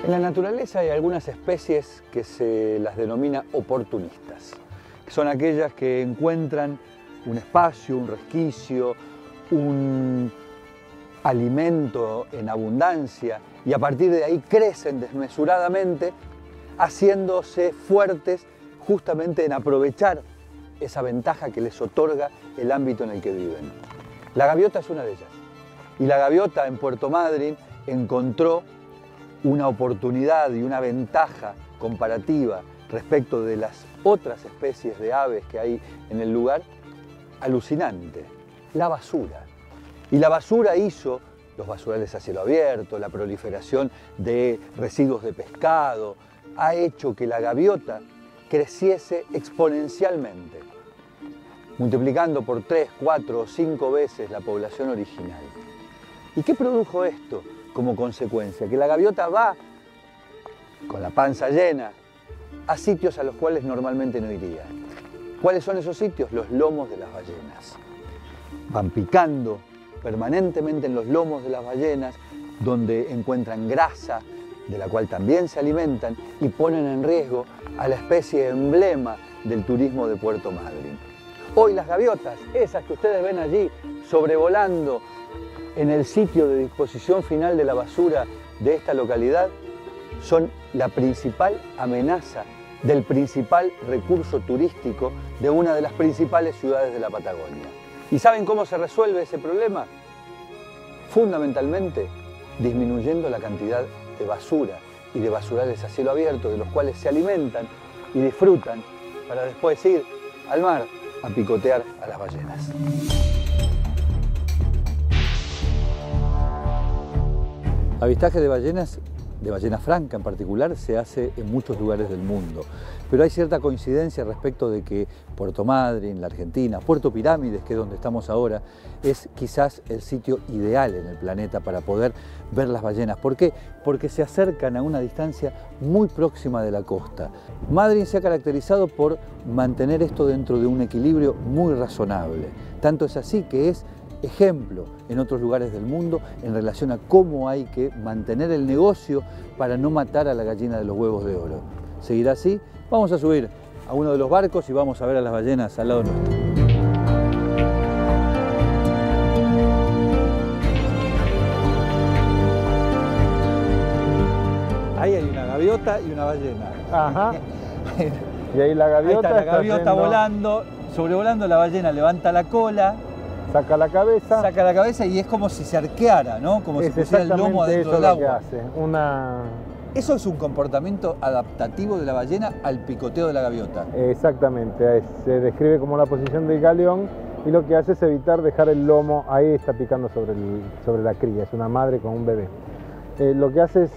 En la naturaleza hay algunas especies que se las denomina oportunistas, que son aquellas que encuentran un espacio, un resquicio, un alimento en abundancia y a partir de ahí crecen desmesuradamente, haciéndose fuertes justamente en aprovechar esa ventaja que les otorga el ámbito en el que viven. La gaviota es una de ellas. Y la gaviota en Puerto Madryn encontró una oportunidad y una ventaja comparativa respecto de las otras especies de aves que hay en el lugar alucinante: la basura. Y la basura hizo los basurales a cielo abierto, la proliferación de residuos de pescado, ha hecho que la gaviota creciese exponencialmente, multiplicando por 3, 4 o 5 veces la población original. ¿Y qué produjo esto como consecuencia? Que la gaviota va con la panza llena a sitios a los cuales normalmente no iría. ¿Cuáles son esos sitios? Los lomos de las ballenas. Van picando permanentemente en los lomos de las ballenas, donde encuentran grasa, de la cual también se alimentan, y ponen en riesgo a la especie emblema del turismo de Puerto Madryn. Hoy las gaviotas, esas que ustedes ven allí sobrevolando en el sitio de disposición final de la basura de esta localidad, son la principal amenaza del principal recurso turístico de una de las principales ciudades de la Patagonia. ¿Y saben cómo se resuelve ese problema? Fundamentalmente disminuyendo la cantidad de basura y de basurales a cielo abierto de los cuales se alimentan y disfrutan para después ir al mar a picotear a las ballenas. Avistaje de ballenas franca en particular, se hace en muchos lugares del mundo. Pero hay cierta coincidencia respecto de que Puerto Madryn, la Argentina, Puerto Pirámides, que es donde estamos ahora, es quizás el sitio ideal en el planeta para poder ver las ballenas. ¿Por qué? Porque se acercan a una distancia muy próxima de la costa. Madryn se ha caracterizado por mantener esto dentro de un equilibrio muy razonable. Tanto es así que es ejemplo en otros lugares del mundo en relación a cómo hay que mantener el negocio para no matar a la gallina de los huevos de oro. ¿Seguirá así? Vamos a subir a uno de los barcos y vamos a ver a las ballenas al lado nuestro. Ahí hay una gaviota y una ballena. Ajá. Y ahí la gaviota ahí está la gaviota haciendo... volando, sobrevolando, la ballena levanta la cola, saca la cabeza y es como si se arqueara, ¿no? Como si pusiera el lomo adentro del agua. Hace. ¿Eso es un comportamiento adaptativo de la ballena al picoteo de la gaviota? Exactamente, se describe como la posición del galeón y lo que hace es evitar dejar el lomo, ahí está picando sobre la cría, es una madre con un bebé. Lo que hace es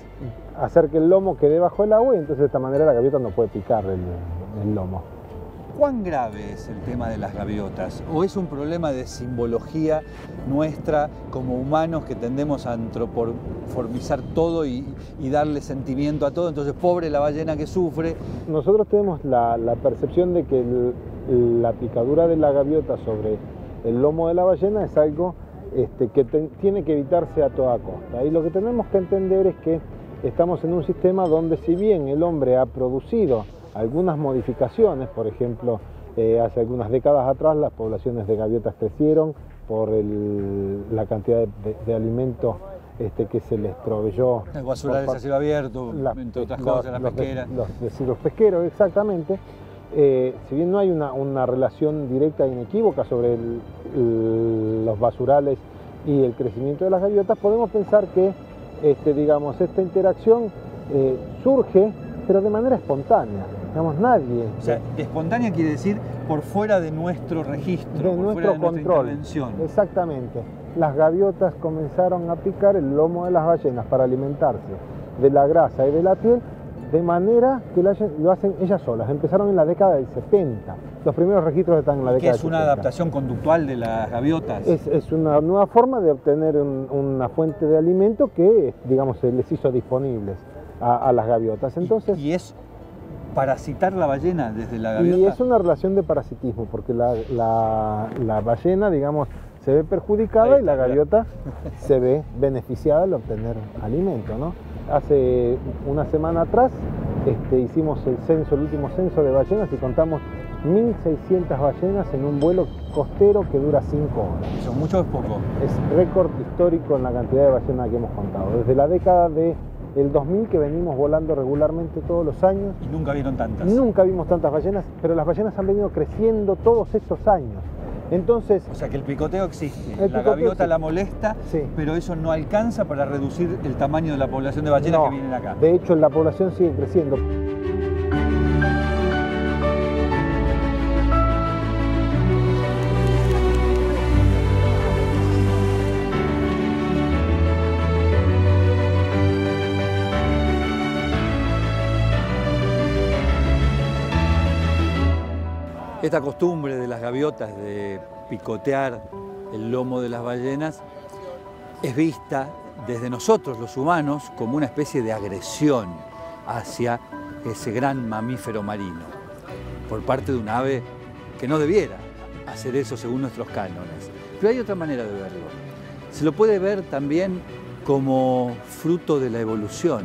hacer que el lomo quede bajo el agua y entonces de esta manera la gaviota no puede picar el lomo. ¿Cuán grave es el tema de las gaviotas? ¿O es un problema de simbología nuestra como humanos que tendemos a antropoformizar todo y darle sentimiento a todo? Entonces, pobre la ballena que sufre. Nosotros tenemos la percepción de que la picadura de la gaviota sobre el lomo de la ballena es algo que tiene que evitarse a toda costa. Y lo que tenemos que entender es que estamos en un sistema donde, si bien el hombre ha producido algunas modificaciones, por ejemplo, hace algunas décadas atrás las poblaciones de gaviotas crecieron por la cantidad de alimentos que se les proveyó. Los basurales a cielo abierto, entre otras cosas, las pesqueras. Los residuos pesqueros, exactamente. Si bien no hay una relación directa e inequívoca sobre los basurales y el crecimiento de las gaviotas, podemos pensar que esta interacción surge, pero de manera espontánea. Digamos, nadie. O sea, espontánea quiere decir por fuera de nuestro registro, de por nuestro fuera de nuestra control. intervención. Exactamente. Las gaviotas comenzaron a picar el lomo de las ballenas para alimentarse de la grasa y de la piel, de manera que lo hacen ellas solas. Empezaron en la década del 70. Los primeros registros están en la década del 70. ¿Qué es una adaptación conductual de las gaviotas? Es una nueva forma de obtener una fuente de alimento que, digamos, se les hizo disponibles a las gaviotas. Entonces, ¿Y es parasitar la ballena desde la gaviota? Y es una relación de parasitismo, porque la ballena, digamos, se ve perjudicada y la gaviota se ve beneficiada al obtener alimento, ¿no? Hace una semana atrás hicimos el último censo de ballenas y contamos 1.600 ballenas en un vuelo costero que dura 5 horas. ¿Son mucho o es poco? Es récord histórico en la cantidad de ballenas que hemos contado. Desde la década del 2000 que venimos volando regularmente todos los años. ¿Y nunca vieron tantas? Nunca vimos tantas ballenas, pero las ballenas han venido creciendo todos estos años. Entonces, o sea que el picoteo existe, la gaviota la molesta, sí, pero eso no alcanza para reducir el tamaño de la población de ballenas que vienen acá. De hecho, la población sigue creciendo. Esta costumbre de las gaviotas de picotear el lomo de las ballenas es vista desde nosotros los humanos como una especie de agresión hacia ese gran mamífero marino por parte de un ave que no debiera hacer eso según nuestros cánones. Pero hay otra manera de verlo. Se lo puede ver también como fruto de la evolución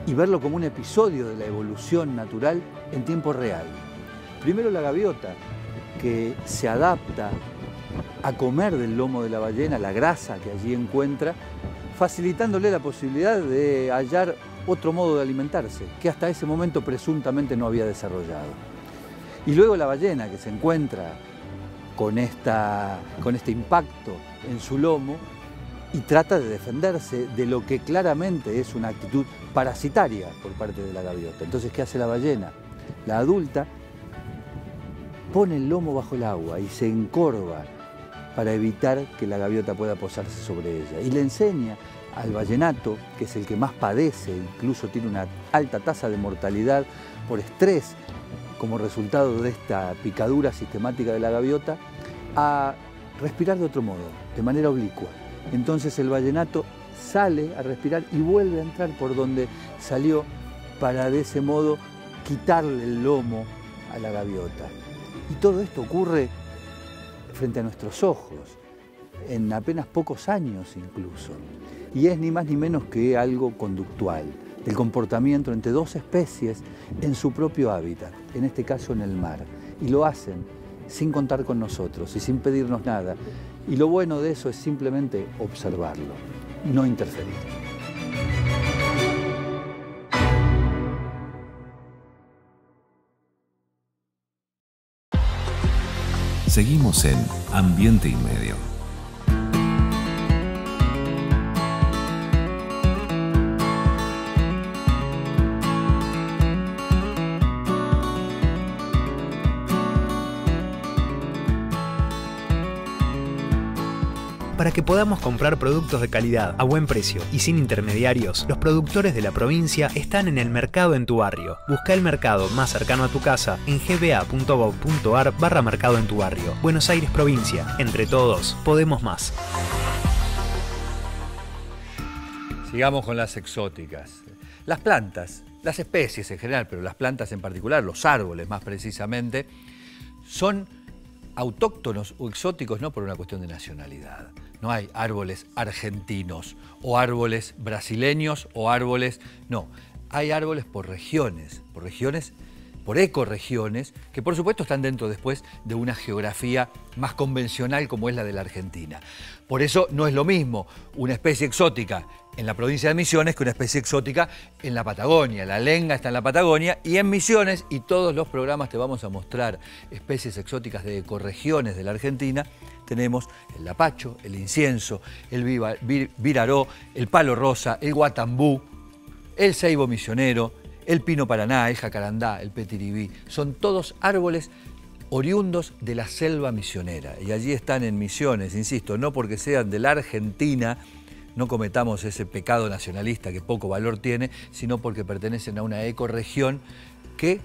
y verlo como un episodio de la evolución natural en tiempo real. Primero la gaviota, que se adapta a comer del lomo de la ballena, la grasa que allí encuentra, facilitándole la posibilidad de hallar otro modo de alimentarse, que hasta ese momento presuntamente no había desarrollado. Y luego la ballena, que se encuentra con este impacto en su lomo y trata de defenderse de lo que claramente es una actitud parasitaria por parte de la gaviota. Entonces, ¿qué hace la ballena? La adulta pone el lomo bajo el agua y se encorva para evitar que la gaviota pueda posarse sobre ella. Y le enseña al ballenato, que es el que más padece, incluso tiene una alta tasa de mortalidad por estrés como resultado de esta picadura sistemática de la gaviota, a respirar de otro modo, de manera oblicua. Entonces el ballenato sale a respirar y vuelve a entrar por donde salió para de ese modo quitarle el lomo a la gaviota. Y todo esto ocurre frente a nuestros ojos, en apenas pocos años incluso. Y es ni más ni menos que algo conductual, del comportamiento entre dos especies en su propio hábitat, en este caso en el mar. Y lo hacen sin contar con nosotros y sin pedirnos nada. Y lo bueno de eso es simplemente observarlo, no interferir. Seguimos en Ambiente y Medio. Para que podamos comprar productos de calidad, a buen precio y sin intermediarios, los productores de la provincia están en el mercado en tu barrio. Busca el mercado más cercano a tu casa en gba.gov.ar/mercado en tu barrio. Buenos Aires, provincia. Entre todos, podemos más. Sigamos con las exóticas. Las plantas, las especies en general, pero las plantas en particular, los árboles más precisamente, son autóctonos o exóticos no por una cuestión de nacionalidad. No hay árboles argentinos o árboles brasileños o árboles... No, hay árboles por regiones, por ecorregiones, que por supuesto están dentro después de una geografía más convencional como es la de la Argentina. Por eso no es lo mismo una especie exótica en la provincia de Misiones que una especie exótica en la Patagonia. La lenga está en la Patagonia y en Misiones, y todos los programas te vamos a mostrar especies exóticas de ecorregiones de la Argentina. Tenemos el lapacho, el incienso, el viraró, el palo rosa, el guatambú, el ceibo misionero, el pino paraná, el jacarandá, el petiribí. Son todos árboles oriundos de la selva misionera. Y allí están en Misiones, insisto, no porque sean de la Argentina, no cometamos ese pecado nacionalista que poco valor tiene, sino porque pertenecen a una ecorregión que,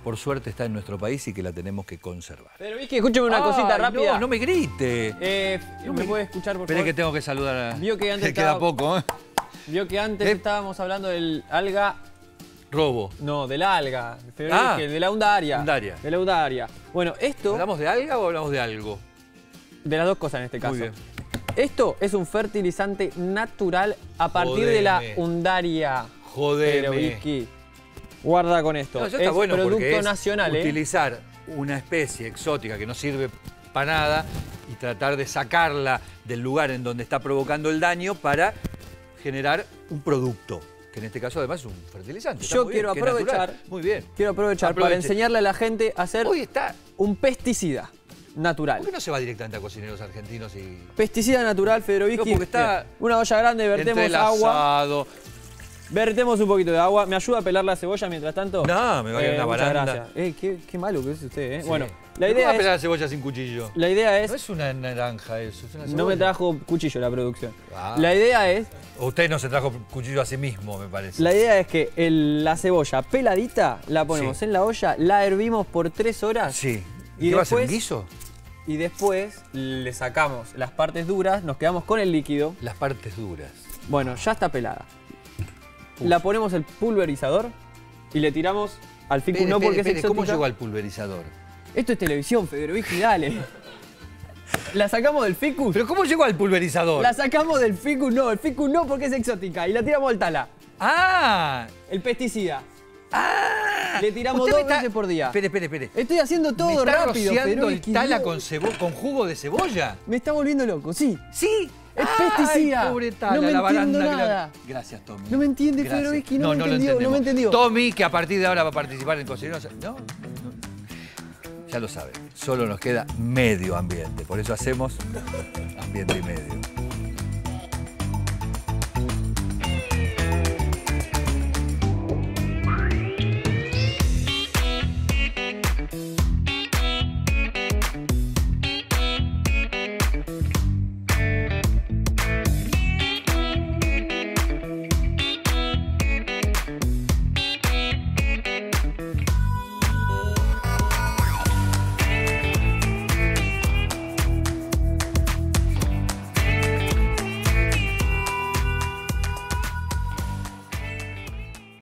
por suerte, está en nuestro país y que la tenemos que conservar. Pero Vicky, escúcheme una cosita rápida. No, no me grite. ¿Me puede escuchar, por favor? Espere que tengo que saludar a... Vio que antes queda poco, ¿eh? Vio que antes estábamos hablando del alga... Robo. No, de la alga. De la undaria. De la undaria. Bueno, esto... ¿Hablamos de alga o hablamos de algo? De las dos cosas en este caso. Muy bien. Esto es un fertilizante natural a partir de la undaria. Jodeme. Pero Vicky, guarda con esto. No, eso está bueno producto nacional, utilizar una especie exótica que no sirve para nada y tratar de sacarla del lugar en donde está provocando el daño para generar un producto, que en este caso además es un fertilizante. Yo quiero aprovechar, quiero aprovechar para enseñarle a la gente a hacer un pesticida natural. ¿Por qué no se va directamente a cocineros argentinos y...? Pesticida natural, Federico, porque está una olla grande, vertemos agua. Vertemos un poquito de agua. ¿Me ayuda a pelar la cebolla mientras tanto? No, me va a ir una baranda. Muchas gracias. Qué malo que es usted, ¿eh? Sí. Bueno, la idea ¿Cómo va a es... pelar la cebolla sin cuchillo? La idea es... No es una naranja eso, es una cebolla. No me trajo cuchillo la producción. Ah. La idea es Usted no se trajo cuchillo a sí mismo, me parece. La idea es que la cebolla peladita la ponemos en la olla, la hervimos por 3 horas. Sí. ¿Y qué va a ser, después, un guiso? Y después le sacamos las partes duras, nos quedamos con el líquido. Las partes duras. Bueno, ya está pelada. La ponemos el pulverizador y le tiramos al ficus, no porque es exótica. ¿Cómo llegó al pulverizador? Esto es televisión, Federovigi, dale. La sacamos del ficus. ¿Pero cómo llegó al pulverizador? La sacamos del ficus no porque es exótica. Y la tiramos al tala. ¡Ah! El pesticida. ¡Ah! Le tiramos 2 veces por día. Espere. Estoy haciendo todo rápido. ¿Me está rociando el tala con jugo de cebolla? Me está volviendo loco, sí. ¿Sí? Es pesticida. Ay, pobre tala, no me entiendo baranda. nada. Gracias, Tommy. No me entiende, Federovigi, no me entendió. Tommy, que a partir de ahora va a participar en Cocineros. No. Ya lo sabe. Solo nos queda medio ambiente. Por eso hacemos ambiente y medio.